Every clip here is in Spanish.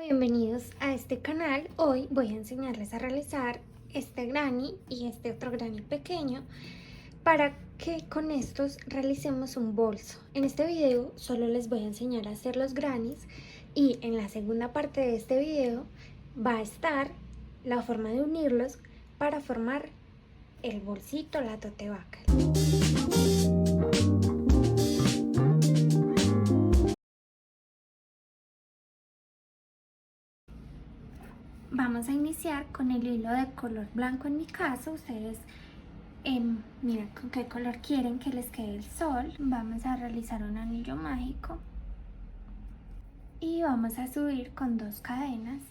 Bienvenidos a este canal. Hoy voy a enseñarles a realizar este granny y este otro granny pequeño para que con estos realicemos un bolso. En este video solo les voy a enseñar a hacer los grannies y en la segunda parte de este video va a estar la forma de unirlos para formar el bolsito, la tote bag. Vamos a iniciar con el hilo de color blanco. En mi caso, ustedes miren con qué color quieren que les quede el sol. Vamos a realizar un anillo mágico y vamos a subir con 2 cadenas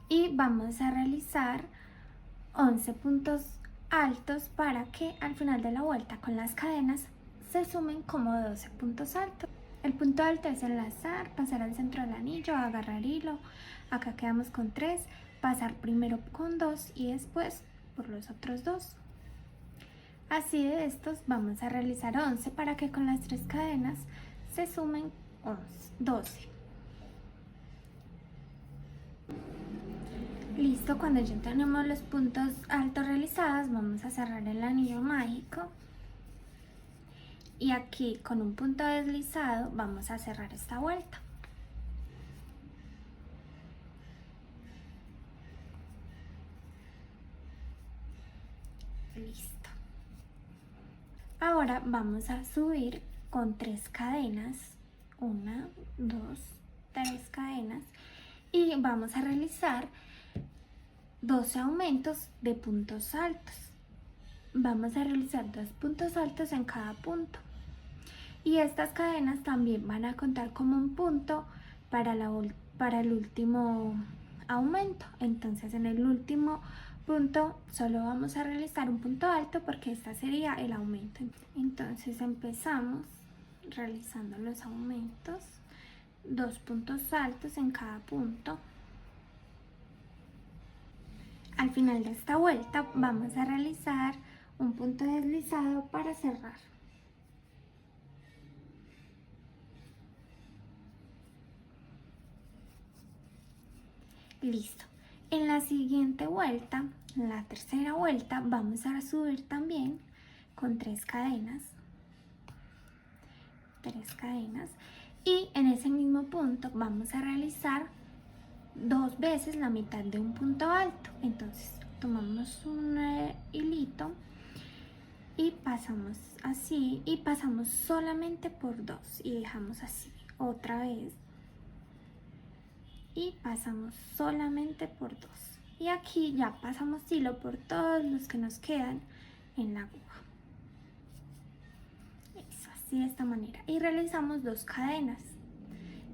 y vamos a realizar 11 puntos altos para que al final de la vuelta con las cadenas se sumen como 12 puntos altos. El punto alto es enlazar, pasar al centro del anillo, agarrar hilo, acá quedamos con 3, pasar primero con 2 y después por los otros 2. Así de estos vamos a realizar 11 para que con las 3 cadenas se sumen 12. Listo, cuando ya tenemos los puntos altos realizados, vamos a cerrar el anillo mágico. Y aquí con un punto deslizado vamos a cerrar esta vuelta. Listo. Ahora vamos a subir con 3 cadenas. 1, 2, 3 cadenas. Y vamos a realizar 12 aumentos de puntos altos. Vamos a realizar 2 puntos altos en cada punto. Y estas cadenas también van a contar como un punto para el último aumento. Entonces en el último punto solo vamos a realizar un punto alto porque este sería el aumento. Entonces empezamos realizando los aumentos, 2 puntos altos en cada punto. Al final de esta vuelta vamos a realizar un punto deslizado para cerrar. Listo. En la siguiente vuelta, en la tercera vuelta, vamos a subir también con 3 cadenas. 3 cadenas. Y en ese mismo punto vamos a realizar 2 veces la mitad de un punto alto. Entonces tomamos un hilito y pasamos así y pasamos solamente por 2 y dejamos así otra vez y pasamos solamente por 2 y aquí ya pasamos hilo por todos los que nos quedan en la aguja. Eso, así de esta manera, y realizamos 2 cadenas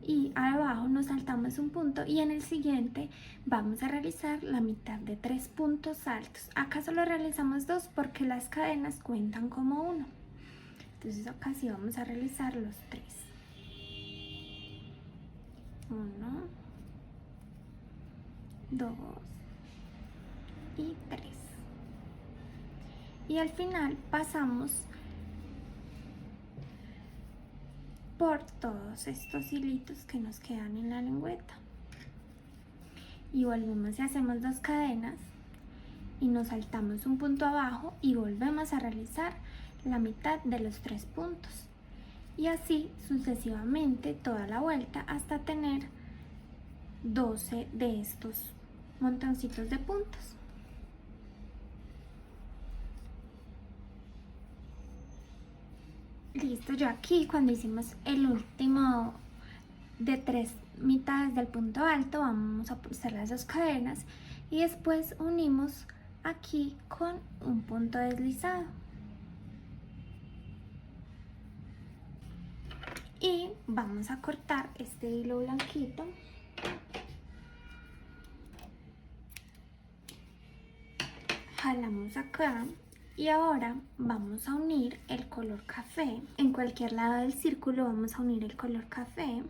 y abajo nos saltamos un punto y en el siguiente vamos a realizar la mitad de 3 puntos altos. Acá solo realizamos 2 porque las cadenas cuentan como 1. Entonces acá sí vamos a realizar los 3. 1, 2 y 3. Y al final pasamos por todos estos hilitos que nos quedan en la lengüeta y volvemos y hacemos 2 cadenas y nos saltamos un punto abajo y volvemos a realizar la mitad de los 3 puntos y así sucesivamente toda la vuelta hasta tener 12 de estos montoncitos de puntos. Listo, yo aquí cuando hicimos el último de 3 mitades del punto alto vamos a hacer las 2 cadenas y después unimos aquí con un punto deslizado y vamos a cortar este hilo blanquito jalamos acá y ahora vamos a unir el color café. En cualquier lado del círculo vamos a unir el color café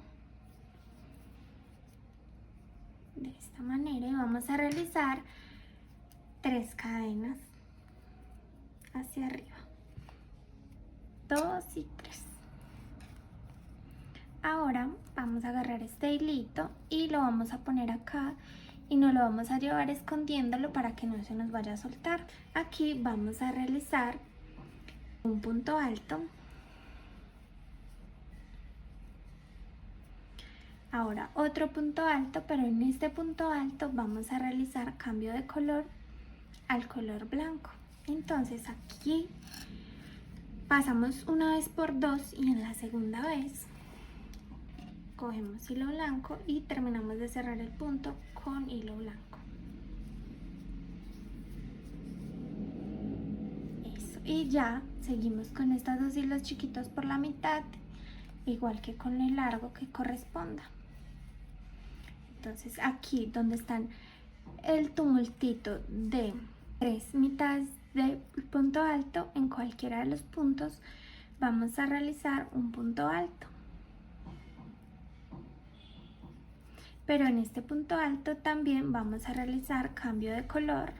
de esta manera y vamos a realizar 3 cadenas hacia arriba, 2 y 3. Ahora vamos a agarrar este hilito y lo vamos a poner acá y nos lo vamos a llevar escondiéndolo para que no se nos vaya a soltar. Aquí vamos a realizar un punto alto. Ahora otro punto alto, pero en este punto alto vamos a realizar cambio de color al color blanco. Entonces aquí pasamos una vez por dos y en la segunda vez cogemos hilo blanco y terminamos de cerrar el punto con hilo blanco. Eso. Y ya seguimos con estos dos hilos chiquitos por la mitad, igual que con el largo que corresponda. Entonces aquí donde están el tumultito de 3 mitades de punto alto, en cualquiera de los puntos vamos a realizar un punto alto. Pero en este punto alto también vamos a realizar cambio de color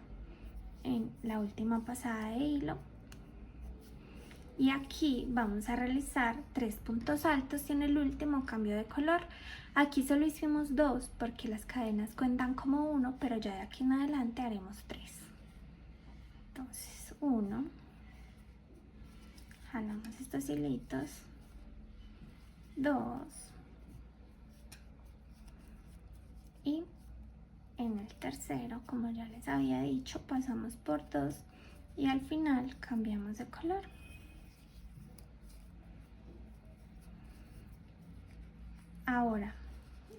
en la última pasada de hilo. Y aquí vamos a realizar 3 puntos altos y en el último cambio de color. Aquí solo hicimos 2 porque las cadenas cuentan como 1, pero ya de aquí en adelante haremos 3. Entonces 1, jalamos estos hilitos, 2 y en el tercero, como ya les había dicho, pasamos por 2 y al final cambiamos de color. Ahora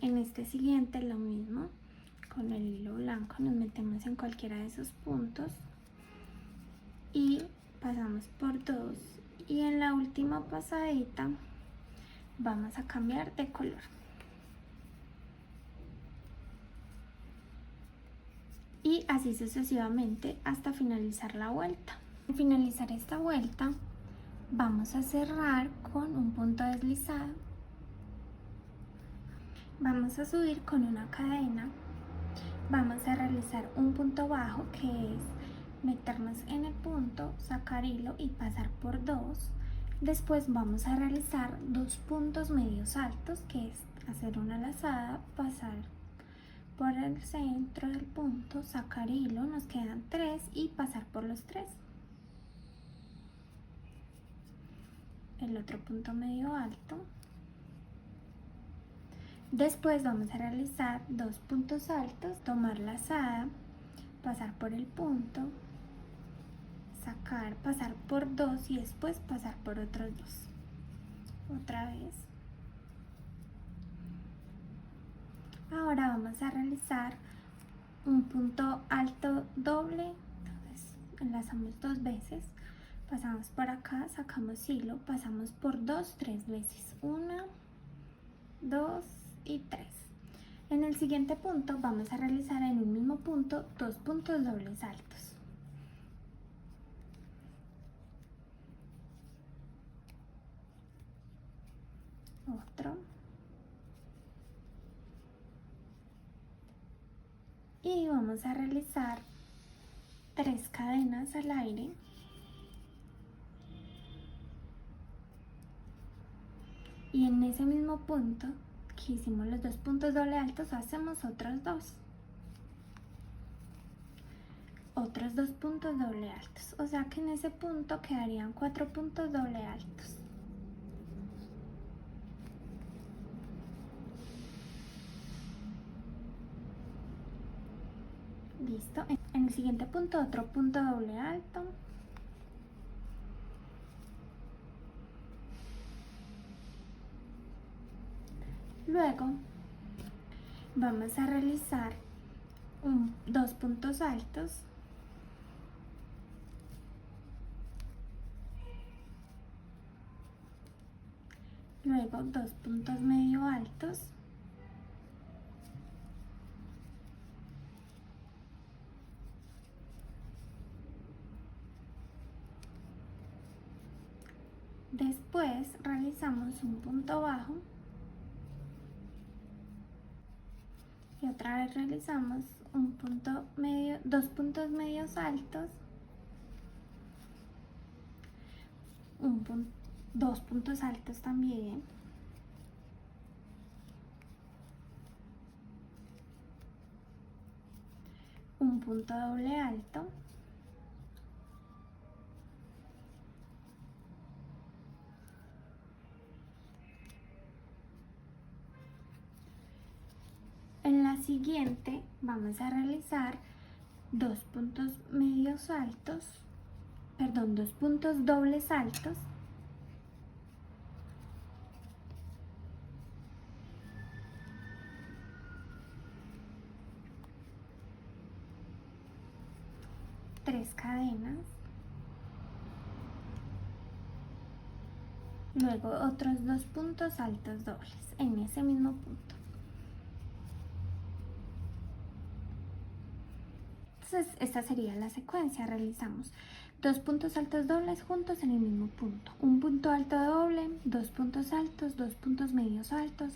en este siguiente lo mismo, con el hilo blanco nos metemos en cualquiera de esos puntos y pasamos por 2 y en la última pasadita vamos a cambiar de color. Y así sucesivamente hasta finalizar la vuelta. Al finalizar esta vuelta vamos a cerrar con un punto deslizado. Vamos a subir con una cadena, vamos a realizar un punto bajo que es meternos en el punto, sacar hilo y pasar por 2. Después vamos a realizar 2 puntos medios altos, que es hacer una lazada, pasar por el centro del punto, sacar hilo, nos quedan 3 y pasar por los 3. El otro punto medio alto. Después vamos a realizar 2 puntos altos, tomar lazada, pasar por el punto, sacar, pasar por 2 y después pasar por otros 2. Otra vez. Ahora vamos a realizar un punto alto doble. Entonces enlazamos 2 veces, pasamos por acá, sacamos hilo, pasamos por 2 3 veces. 1, 2 y 3. En el siguiente punto vamos a realizar en un mismo punto 2 puntos dobles altos. Otro. Y vamos a realizar 3 cadenas al aire. Y en ese mismo punto que hicimos los 2 puntos doble altos, hacemos otros 2. Otros 2 puntos doble altos. O sea que en ese punto quedarían 4 puntos doble altos. Listo. En el siguiente punto otro punto doble alto. Luego vamos a realizar 2 puntos altos. Luego 2 puntos medio altos. Después realizamos un punto bajo. Y otra vez realizamos un punto medio, 2 puntos medios altos, 2 puntos altos también, un punto doble alto. En la siguiente vamos a realizar dos puntos medios altos, perdón, dos puntos dobles altos. Tres cadenas. Luego otros dos puntos altos dobles en ese mismo punto. Entonces esta sería la secuencia. Realizamos dos puntos altos dobles juntos en el mismo punto, un punto alto doble, dos puntos altos, dos puntos medios altos,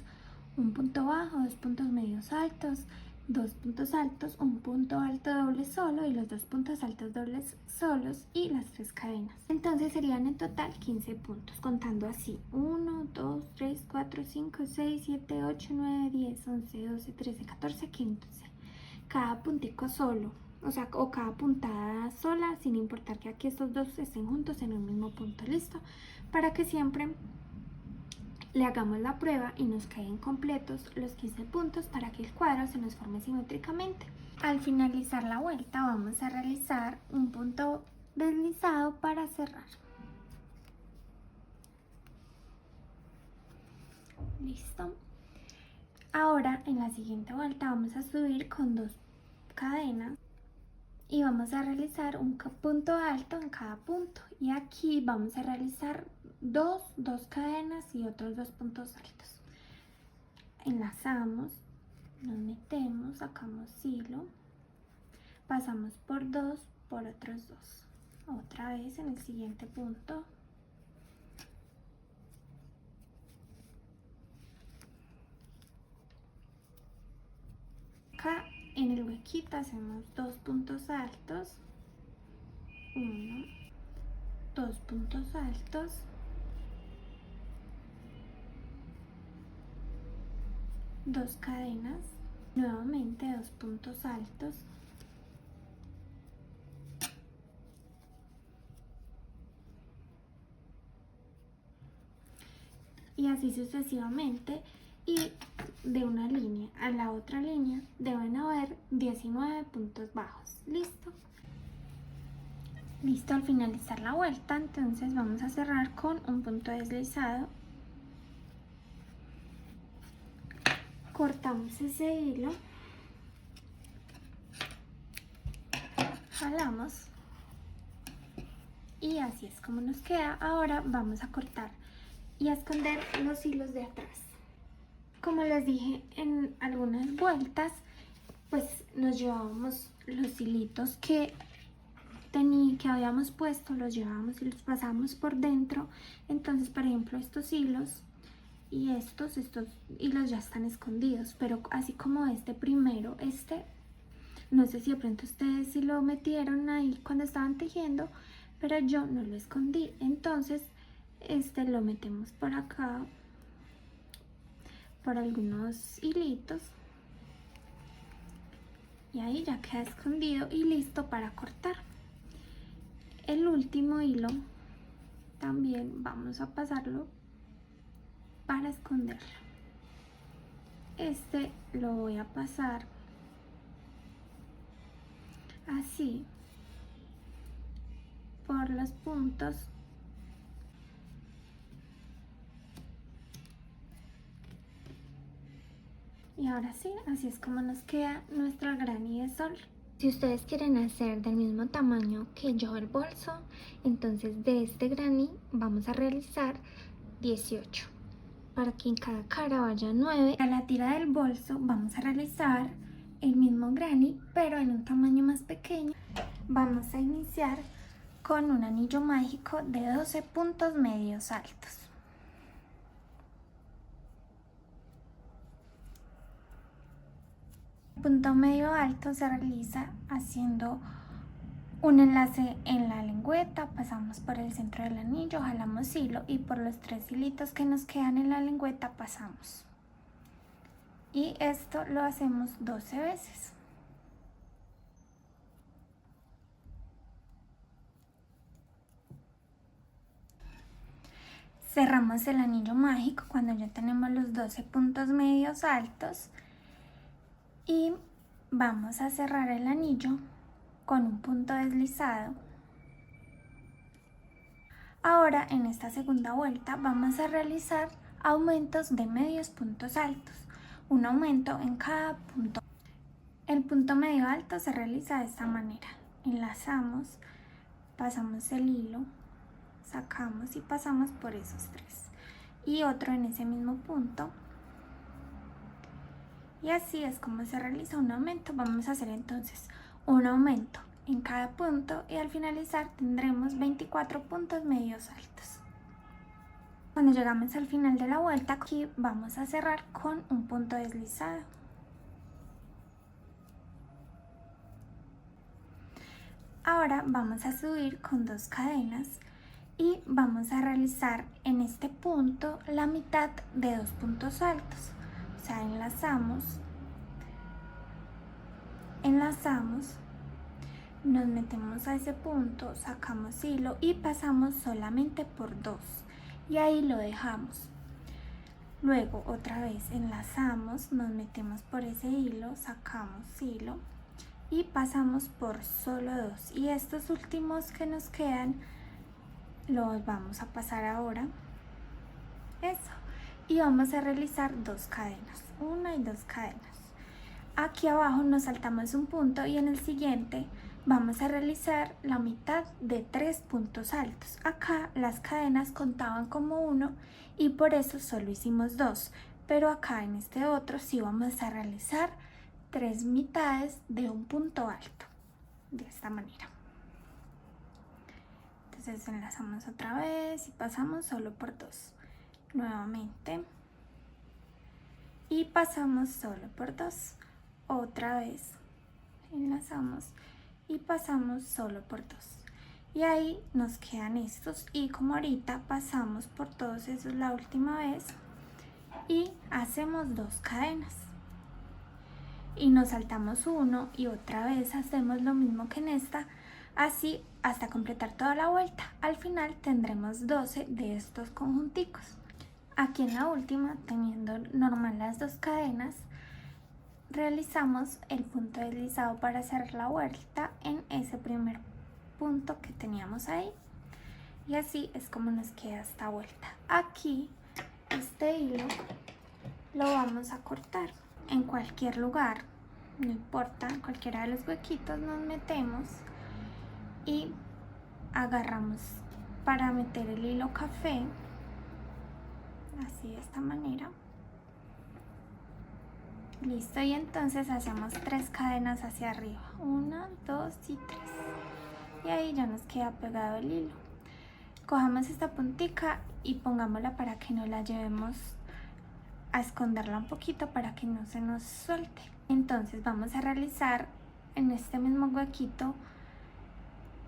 un punto bajo, dos puntos medios altos, dos puntos altos, un punto alto doble solo y los dos puntos altos dobles solos y las tres cadenas. Entonces serían en total 15 puntos, contando así: 1, 2, 3, 4, 5, 6, 7, 8, 9, 10, 11, 12, 13, 14, 15. Cada puntico solo, o sea, o cada puntada sola, sin importar que aquí estos dos estén juntos en un mismo punto. Listo, para que siempre le hagamos la prueba y nos queden completos los 15 puntos para que el cuadro se nos forme simétricamente. Al finalizar la vuelta vamos a realizar un punto deslizado para cerrar. Listo. Ahora en la siguiente vuelta vamos a subir con dos cadenas y vamos a realizar un punto alto en cada punto, y aquí vamos a realizar dos cadenas y otros dos puntos altos. Enlazamos, nos metemos, sacamos hilo, pasamos por dos, por otros dos, otra vez en el siguiente punto, acá en el huequito hacemos dos puntos altos, uno, dos puntos altos, dos cadenas, nuevamente dos puntos altos, y así sucesivamente, y de una línea a la otra línea deben haber 19 puntos bajos. Listo. Listo, al finalizar la vuelta entonces vamos a cerrar con un punto deslizado. Cortamos ese hilo, jalamos y así es como nos queda. Ahora vamos a cortar y a esconder los hilos de atrás. Como les dije en algunas vueltas, pues nos llevábamos los hilitos que habíamos puesto, los llevábamos y los pasamos por dentro. Entonces, por ejemplo, estos hilos y estos hilos ya están escondidos, pero así como este primero, no sé si de pronto ustedes sí lo metieron ahí cuando estaban tejiendo, pero yo no lo escondí. Entonces lo metemos por acá, por algunos hilitos, y ahí ya queda escondido y listo para cortar. El último hilo también vamos a pasarlo para esconderlo. Lo voy a pasar así por los puntos y ahora sí, así es como nos queda nuestro granny de sol. Si ustedes quieren hacer del mismo tamaño que yo el bolso, entonces de este granny vamos a realizar 18 para que en cada cara vaya 9. A la tira del bolso vamos a realizar el mismo granny pero en un tamaño más pequeño. Vamos a iniciar con un anillo mágico de 12 puntos medios altos. El punto medio alto se realiza haciendo un enlace en la lengüeta, pasamos por el centro del anillo, jalamos hilo y por los 3 hilitos que nos quedan en la lengüeta pasamos. Y esto lo hacemos 12 veces. Cerramos el anillo mágico cuando ya tenemos los 12 puntos medios altos y vamos a cerrar el anillo con un punto deslizado. Ahora en esta segunda vuelta vamos a realizar aumentos de medios puntos altos, un aumento en cada punto. El punto medio alto se realiza de esta manera: enlazamos, pasamos el hilo, sacamos y pasamos por esos tres y otro en ese mismo punto, y así es como se realiza un aumento. Vamos a hacer entonces un aumento en cada punto y al finalizar tendremos 24 puntos medios altos. Cuando llegamos al final de la vuelta, aquí vamos a cerrar con un punto deslizado. Ahora vamos a subir con 2 cadenas y vamos a realizar en este punto la mitad de 2 puntos altos. O sea, enlazamos, nos metemos a ese punto, sacamos hilo y pasamos solamente por 2 y ahí lo dejamos. Luego otra vez enlazamos, nos metemos por ese hilo, sacamos hilo y pasamos por solo 2, y estos últimos que nos quedan los vamos a pasar ahora. Eso. Y vamos a realizar 2 cadenas, 1 y 2 cadenas. Aquí abajo nos saltamos un punto y en el siguiente vamos a realizar la mitad de 3 puntos altos. Acá las cadenas contaban como 1 y por eso solo hicimos 2, pero acá en este otro sí vamos a realizar 3 mitades de un punto alto, de esta manera. Entonces enlazamos otra vez y pasamos solo por 2 nuevamente y pasamos solo por 2, otra vez enlazamos y pasamos solo por 2, y ahí nos quedan estos. Y como ahorita pasamos por todos esos la última vez y hacemos 2 cadenas y nos saltamos 1 y otra vez hacemos lo mismo que en esta, así hasta completar toda la vuelta. Al final tendremos 12 de estos conjunticos. Aquí en la última, teniendo normal las 2 cadenas, realizamos el punto deslizado para hacer la vuelta en ese primer punto que teníamos ahí, y así es como nos queda esta vuelta. Aquí este hilo lo vamos a cortar en cualquier lugar, no importa, en cualquiera de los huequitos nos metemos y agarramos para meter el hilo café, así de esta manera. Listo, y entonces hacemos 3 cadenas hacia arriba, 1, 2 y 3, y ahí ya nos queda pegado el hilo. Cojamos esta puntica y pongámosla para que no la llevemos a esconderla un poquito para que no se nos suelte. Entonces vamos a realizar en este mismo huequito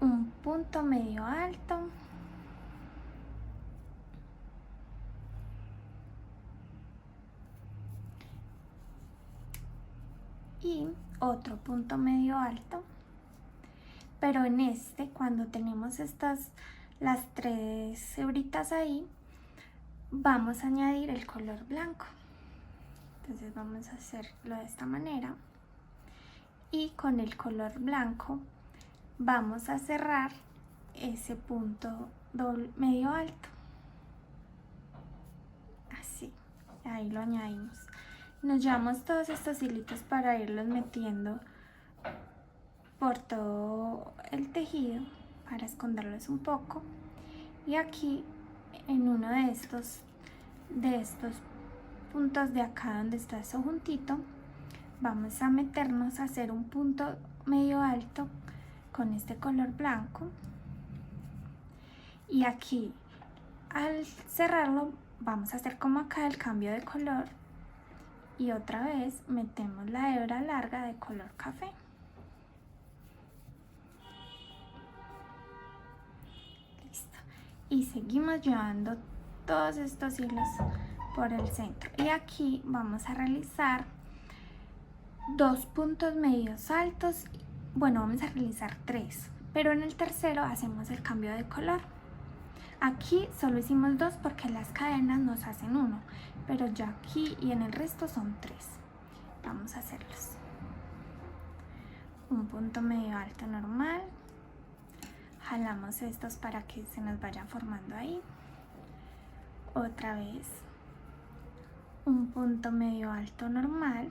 un punto medio alto, y otro punto medio alto, pero en este, cuando tenemos las 3 hebritas ahí, vamos a añadir el color blanco. Entonces vamos a hacerlo de esta manera y con el color blanco vamos a cerrar ese punto medio alto, así, ahí lo añadimos. Nos llevamos todos estos hilitos para irlos metiendo por todo el tejido para esconderlos un poco, y aquí en uno de estos puntos de acá donde está eso juntito, vamos a meternos a hacer un punto medio alto con este color blanco, y aquí al cerrarlo vamos a hacer como acá el cambio de color y otra vez metemos la hebra larga de color café. Listo, y seguimos llevando todos estos hilos por el centro, y aquí vamos a realizar 2 puntos medios altos. Bueno, vamos a realizar 3, pero en el tercero hacemos el cambio de color. Aquí solo hicimos 2 porque las cadenas nos hacen 1, pero ya aquí y en el resto son 3. Vamos a hacerlos. Un punto medio alto normal, jalamos estos para que se nos vayan formando ahí. Otra vez un punto medio alto normal,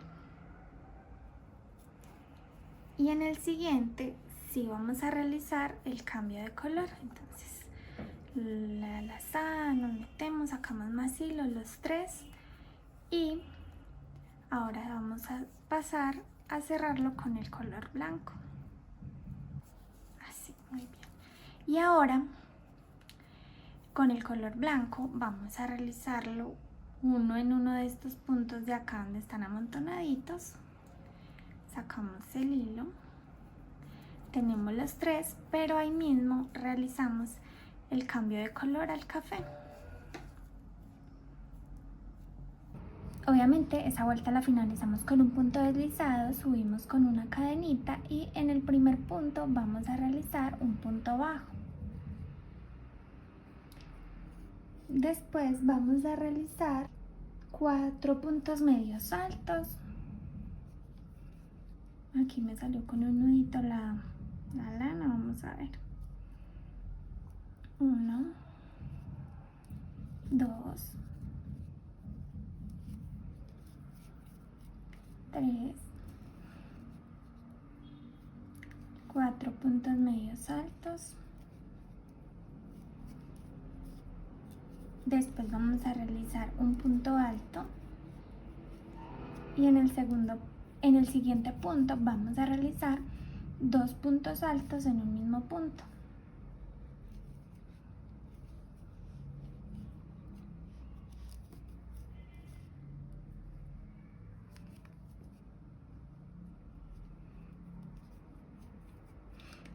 y en el siguiente sí vamos a realizar el cambio de color. Entonces la lazada, nos metemos, sacamos más hilos, los 3, y ahora vamos a pasar a cerrarlo con el color blanco, así, muy bien. Y ahora con el color blanco vamos a realizarlo uno en uno de estos puntos de acá donde están amontonaditos. Sacamos el hilo, tenemos los 3, pero ahí mismo realizamos el cambio de color al café. Obviamente esa vuelta la finalizamos con un punto deslizado, subimos con una cadenita y en el primer punto vamos a realizar un punto bajo. Después vamos a realizar 4 puntos medios altos. Aquí me salió con un nudito la lana, vamos a ver. 1, 2, 3, 4 puntos medios altos. Después vamos a realizar un punto alto y en el siguiente punto vamos a realizar 2 puntos altos en un mismo punto.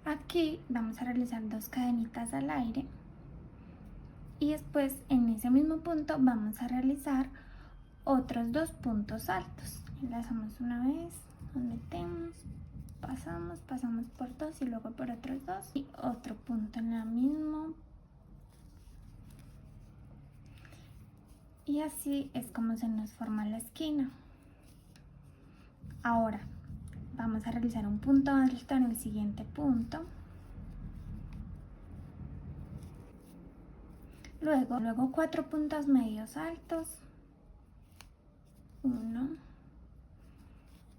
Aquí vamos a realizar 2 cadenitas al aire y después en ese mismo punto vamos a realizar otros 2 puntos altos. Enlazamos una vez, nos metemos, pasamos por 2 y luego por otros 2 y otro punto en la misma. Y así es como se nos forma la esquina. Ahora vamos a realizar un punto alto en el siguiente punto. Luego 4 puntos medios altos. 1,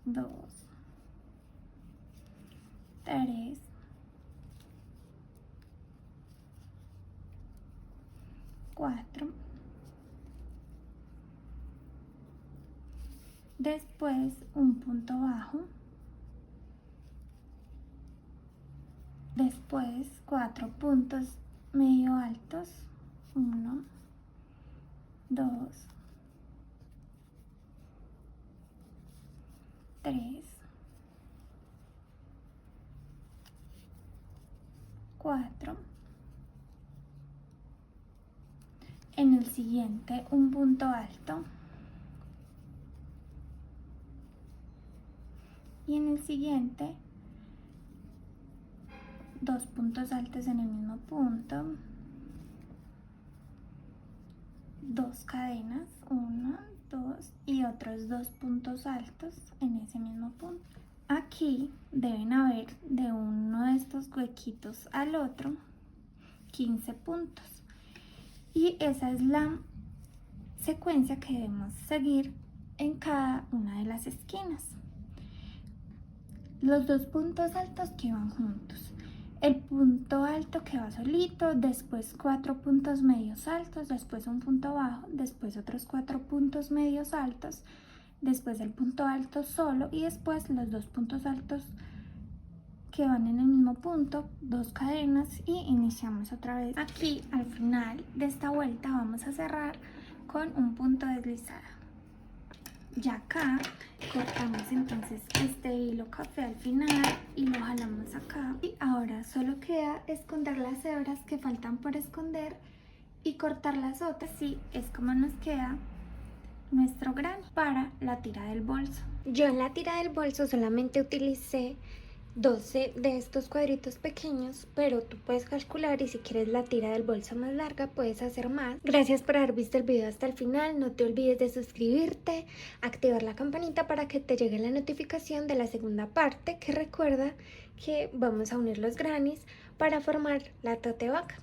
2, 3, 4. Después un punto bajo. Después 4 puntos medio altos. 1, 2, 3, 4. En el siguiente un punto alto. Y en el siguiente 2 puntos altos en el mismo punto. 2 cadenas, 1, 2 y otros 2 puntos altos en ese mismo punto. Aquí deben haber de uno de estos huequitos al otro 15 puntos y esa es la secuencia que debemos seguir en cada una de las esquinas. Los 2 puntos altos que van juntos, el punto alto que va solito, después 4 puntos medios altos, después un punto bajo, después otros 4 puntos medios altos, después el punto alto solo y después los 2 puntos altos que van en el mismo punto, 2 cadenas y iniciamos otra vez. Aquí al final de esta vuelta vamos a cerrar con un punto deslizado. Ya acá cortamos entonces este hilo café al final y lo jalamos acá y ahora solo queda esconder las hebras que faltan por esconder y cortar las otras. Así es como nos queda nuestro granny para la tira del bolso. Yo en la tira del bolso solamente utilicé 12 de estos cuadritos pequeños, pero tú puedes calcular y si quieres la tira del bolso más larga puedes hacer más. Gracias por haber visto el video hasta el final, no te olvides de suscribirte, activar la campanita para que te llegue la notificación de la segunda parte, que recuerda que vamos a unir los grannies para formar la tote bag.